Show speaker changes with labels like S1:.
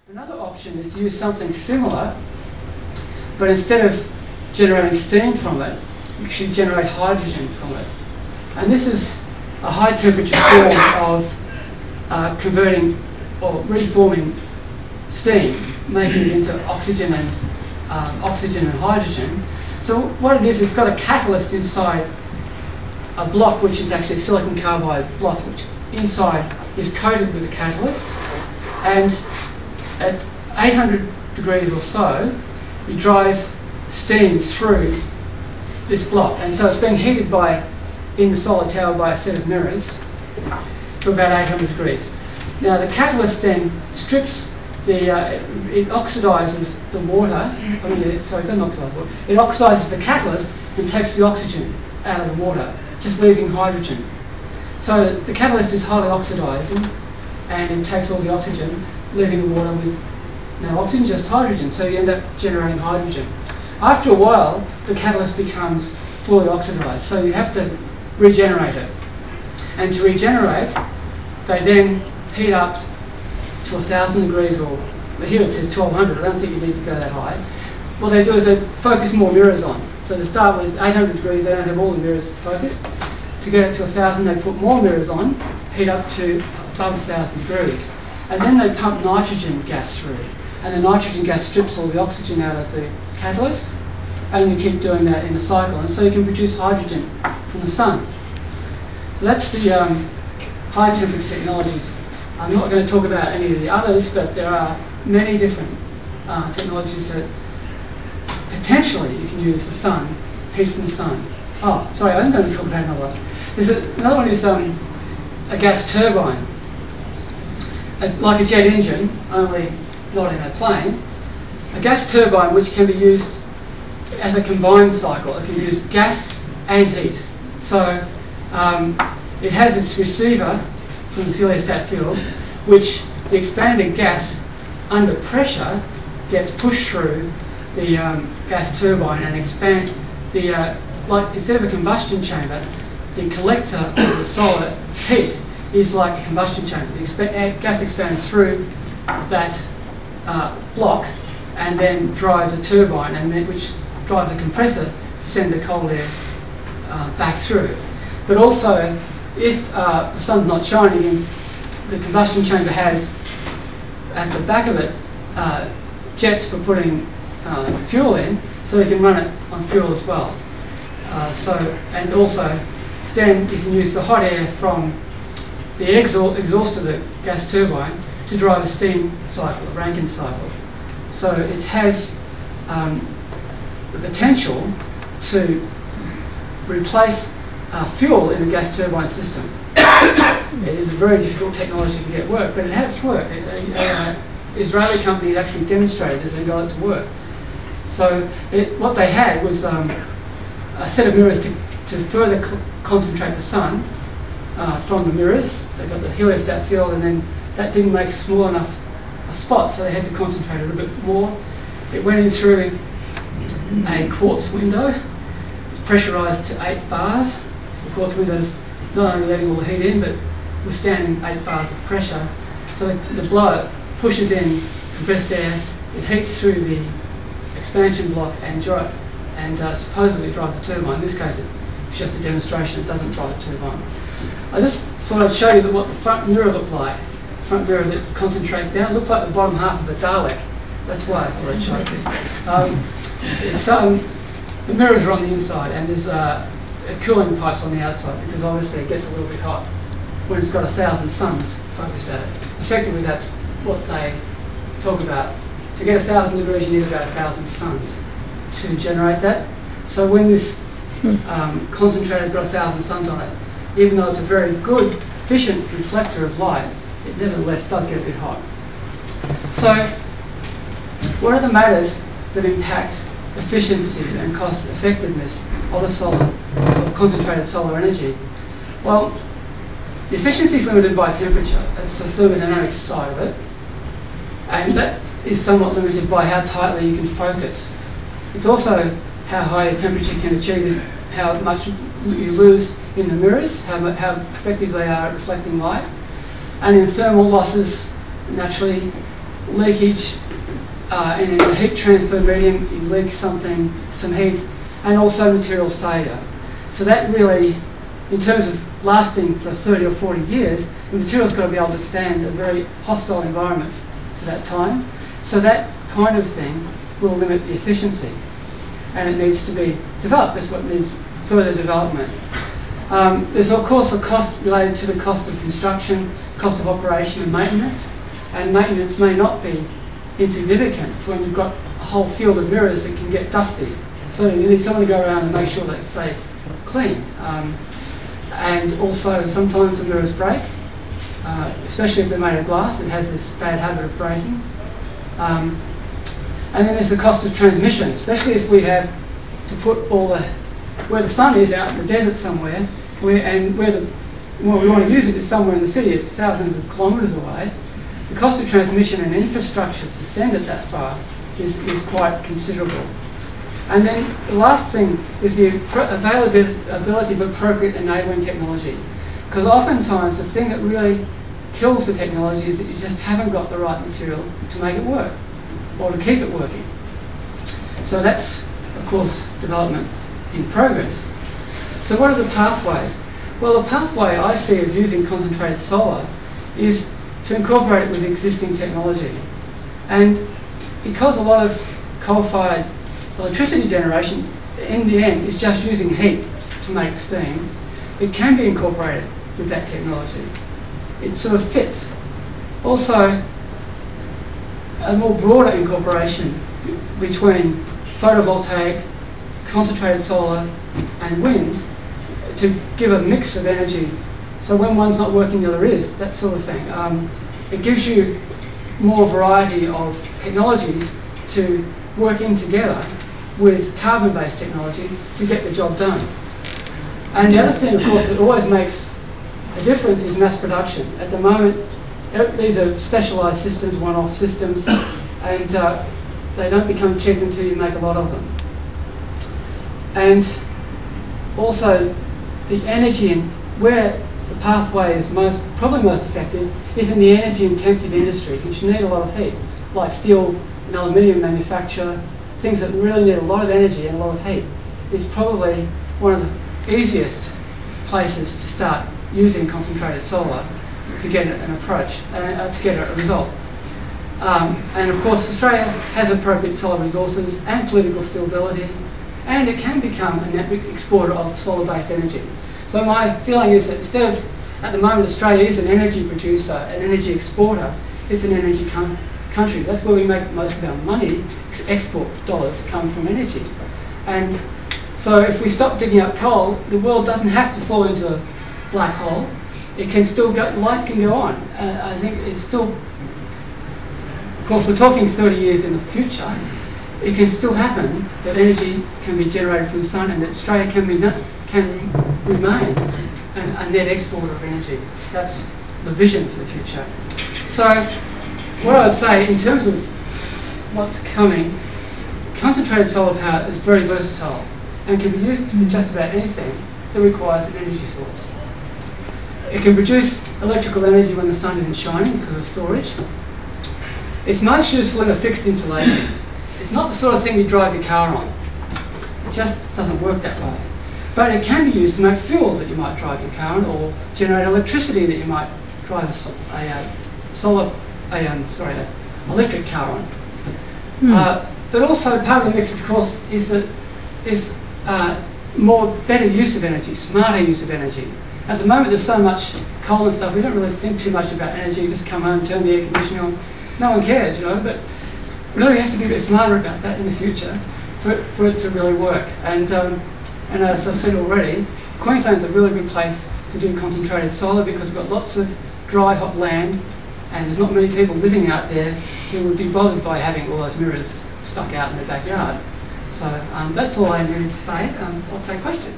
S1: Another option is to use something similar, but instead of generating steam from it, you should generate hydrogen from it. And this is a high temperature form of converting or reforming steam, making it into oxygen and hydrogen. So what it is, it's got a catalyst inside a block, which is actually a silicon carbide block, which inside is coated with a catalyst. And at 800 degrees or so, you drive steam through this block. And so it's being heated in the solar tower by a set of mirrors to about 800 degrees. Now the catalyst then strips it oxidizes the water. It doesn't oxidize water. It oxidizes the catalyst and takes the oxygen out of the water, just leaving hydrogen. So the catalyst is highly oxidizing, and it takes all the oxygen, leaving the water with no oxygen, just hydrogen. So you end up generating hydrogen. After a while, the catalyst becomes fully oxidized, so you have to regenerate it. And to regenerate, they then heat up to 1,000 degrees, or here it says 1,200. I don't think you need to go that high. What they do is they focus more mirrors on. So to start with 800 degrees, they don't have all the mirrors focused. To get it to 1,000, they put more mirrors on, heat up to above 1,000 degrees. And then they pump nitrogen gas through. And the nitrogen gas strips all the oxygen out of the catalyst. And you keep doing that in the cycle. And so you can produce hydrogen from the sun. So that's the high temperature technologies. I'm not going to talk about any of the others, but there are many different technologies that potentially you can use the sun, heat from the sun. Oh, sorry, I'm going to talk about another one. Another one is a gas turbine. Like a jet engine, only not in a plane. A gas turbine which can be used as a combined cycle. It can use gas and heat. So it has its receiver from the heliostat field, which the expanded gas under pressure gets pushed through the gas turbine and expand instead of a combustion chamber, the collector of the solar heat is like a combustion chamber. The gas expands through that block and then drives a turbine, which drives a compressor to send the cold air back through. But also, if the sun's not shining, the combustion chamber has at the back of it jets for putting fuel in, so you can run it on fuel as well. And also, then you can use the hot air from the exhaust of the gas turbine to drive a steam cycle, a Rankine cycle. So it has the potential to replace fuel in the gas turbine system. It is a very difficult technology to get work, but it has worked. An Israeli company actually demonstrated this and got it to work. So what they had was a set of mirrors to further concentrate the sun from the mirrors. They got the heliostat field, and then that didn't make small enough a spot, so they had to concentrate a little bit more. It went in through a quartz window. It's pressurized to 8 bars. The quartz window's not only letting all the heat in, but withstanding 8 bars of pressure. So the blower pushes in compressed air, it heats through the expansion block and supposedly drive the turbine. In this case, it's just a demonstration, it doesn't drive the turbine. I just thought I'd show you what the front mirror looked like. The front mirror that concentrates down. It looks like the bottom half of a Dalek. That's why I thought I'd show you. The mirrors are on the inside, and there's cooling pipes on the outside, because obviously it gets a little bit hot when it's got 1,000 suns focused at it. Effectively, that's what they talk about. To get 1,000 degrees, you need about 1,000 suns to generate that. So when this concentrator's got 1,000 suns on it, even though it's a very good, efficient reflector of light, it nevertheless does get a bit hot. So what are the matters that impact efficiency and cost effectiveness of concentrated solar energy? Well, the efficiency is limited by temperature. That's the thermodynamics side of it. And that is somewhat limited by how tightly you can focus. It's also how high a temperature can achieve is how much you lose in the mirrors, how effective they are at reflecting light. And in thermal losses, naturally, leakage in a heat transfer medium, you leak some heat, and also materials failure. So that really, in terms of lasting for 30 or 40 years, the material's got to be able to stand a very hostile environment for that time. So that kind of thing will limit the efficiency, and it needs to be developed. That's what needs further development. There's of course a cost related to the cost of construction, cost of operation and maintenance may not be insignificant when you've got a whole field of mirrors that can get dusty. So you need someone to go around and make sure they stay clean. And also sometimes the mirrors break, especially if they're made of glass. It has this bad habit of breaking. And then there's the cost of transmission, especially if we have to put where the sun is out in the desert somewhere, where we want to use it is somewhere in the city, it's thousands of kilometres away. The cost of transmission and infrastructure to send it that far is quite considerable. And then the last thing is the availability of appropriate enabling technology. Because oftentimes the thing that really kills the technology is that you just haven't got the right material to make it work, or to keep it working. So that's, of course, development in progress. So what are the pathways? Well, the pathway I see of using concentrated solar is to incorporate it with existing technology. And because a lot of coal-fired electricity generation, in the end, is just using heat to make steam, it can be incorporated with that technology. It sort of fits. Also, a more broader incorporation between photovoltaic, concentrated solar and wind to give a mix of energy. So when one's not working, the other is, that sort of thing. It gives you more variety of technologies to work in together with carbon-based technology to get the job done. And the other thing, of course, that always makes a difference is mass production. At the moment, these are specialised systems, one-off systems, and they don't become cheap until you make a lot of them. And also, the energy and where the pathway is probably most effective is in the energy-intensive industries, which need a lot of heat, like steel and aluminium manufacture, things that really need a lot of energy and a lot of heat. Is probably one of the easiest places to start using concentrated solar to get an approach, to get a result. And of course, Australia has appropriate solar resources and political stability, and it can become a net exporter of solar-based energy. So my feeling is that instead of, at the moment, Australia is an energy producer, an energy exporter, it's an energy country. That's where we make most of our money. Export dollars come from energy. And so if we stop digging up coal, the world doesn't have to fall into a black hole. It can still go, life can go on. I think it's still, of course we're talking 30 years in the future, it can still happen that energy can be generated from the sun and that Australia can remain a net exporter of energy. That's the vision for the future. So what I would say in terms of what's coming, concentrated solar power is very versatile and can be used for just about anything that requires an energy source. It can produce electrical energy when the sun isn't shining because of storage. It's most useful in a fixed installation. It's not the sort of thing you drive your car on. It just doesn't work that way. But it can be used to make fuels that you might drive your car on, or generate electricity that you might drive an electric car on. But also part of the mix, of course, is better use of energy, smarter use of energy. At the moment, there's so much coal and stuff. We don't really think too much about energy. You just come home, turn the air conditioning on. No one cares, you know. But really, we have to be a bit smarter about that in the future for it to really work. And as I said already, Queensland's a really good place to do concentrated solar because we've got lots of dry, hot land, and there's not many people living out there who would be bothered by having all those mirrors stuck out in their backyard. So that's all I needed to say. I'll take questions.